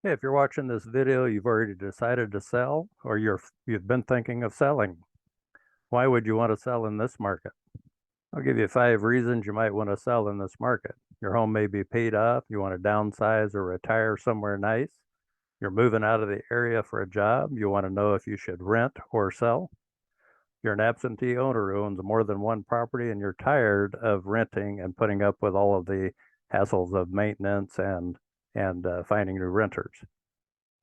Hey, if you're watching this video, you've already decided to sell or you've been thinking of selling. Why would you want to sell in this market? I'll give you 5 reasons you might want to sell in this market. Your home may be paid off, you want to downsize or retire somewhere nice. You're moving out of the area for a job, you want to know if you should rent or sell. You're an absentee owner who owns more than one property and you're tired of renting and putting up with all of the hassles of maintenance and finding new renters.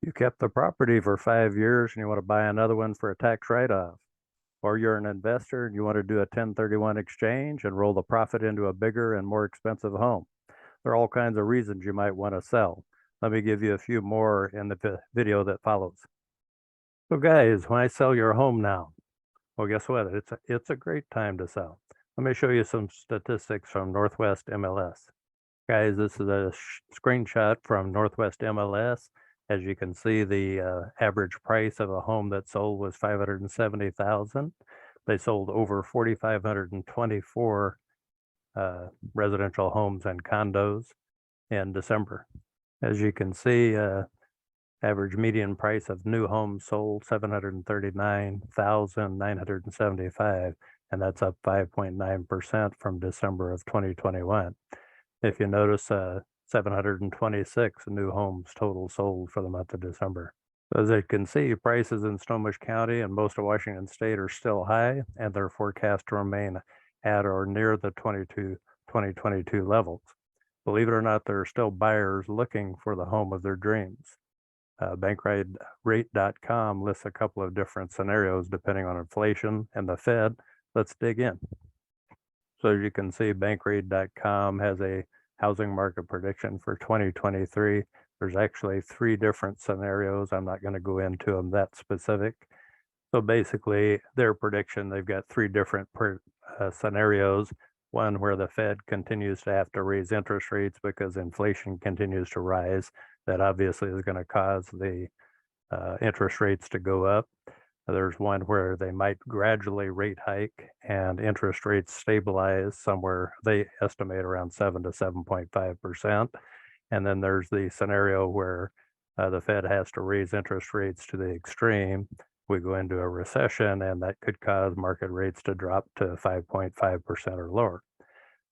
You kept the property for 5 years and you want to buy another one for a tax write-off. Or you're an investor and you want to do a 1031 exchange and roll the profit into a bigger and more expensive home. There are all kinds of reasons you might want to sell. Let me give you a few more in the video that follows. So guys, why sell your home now? Well, guess what? It's a great time to sell. Let me show you some statistics from Northwest MLS. Guys, this is a screenshot from Northwest MLS. As you can see, the average price of a home that sold was $570,000. They sold over 4,524 residential homes and condos in December. As you can see, average median price of new homes sold $739,975, and that's up 5.9% from December of 2021. If you notice, 726 new homes total sold for the month of December. As you can see, prices in Snohomish County and most of Washington State are still high, and they're forecast to remain at or near the 2022 levels. Believe it or not, there are still buyers looking for the home of their dreams. Bankrate.com lists a couple of different scenarios depending on inflation and the Fed. Let's dig in. So as you can see, Bankrate.com has a housing market prediction for 2023. There's actually 3 different scenarios. I'm not going to go into them that specific. So basically, their prediction, they've got 3 different scenarios. One where the Fed continues to have to raise interest rates because inflation continues to rise. That obviously is going to cause the interest rates to go up. There's one where they might gradually rate hike and interest rates stabilize somewhere, they estimate around 7 to 7.5%. And then there's the scenario where the Fed has to raise interest rates to the extreme. We go into a recession and that could cause market rates to drop to 5.5% or lower.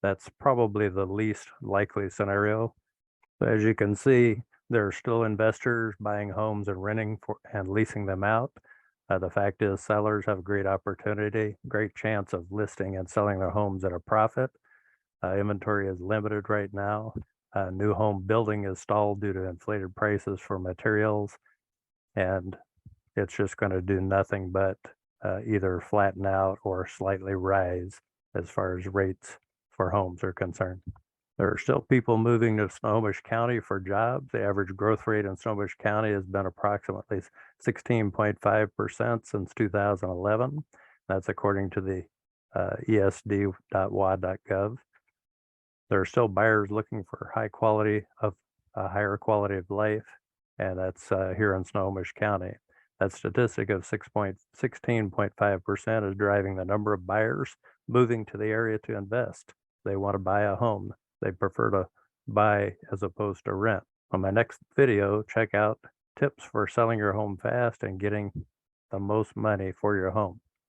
That's probably the least likely scenario. So as you can see, there are still investors buying homes and renting and leasing them out. The fact is sellers have a great opportunity, great chance of listing and selling their homes at a profit. Inventory is limited right now. New home building is stalled due to inflated prices for materials, and it's just going to do nothing but either flatten out or slightly rise as far as rates for homes are concerned. There are still people moving to Snohomish County for jobs. The average growth rate in Snohomish County has been approximately 16.5% since 2011. That's according to the esd.wa.gov. There are still buyers looking for higher quality of life, and that's here in Snohomish County. That statistic of 16.5% is driving the number of buyers moving to the area to invest. They want to buy a home. They prefer to buy as opposed to rent. On my next video, check out tips for selling your home fast and getting the most money for your home.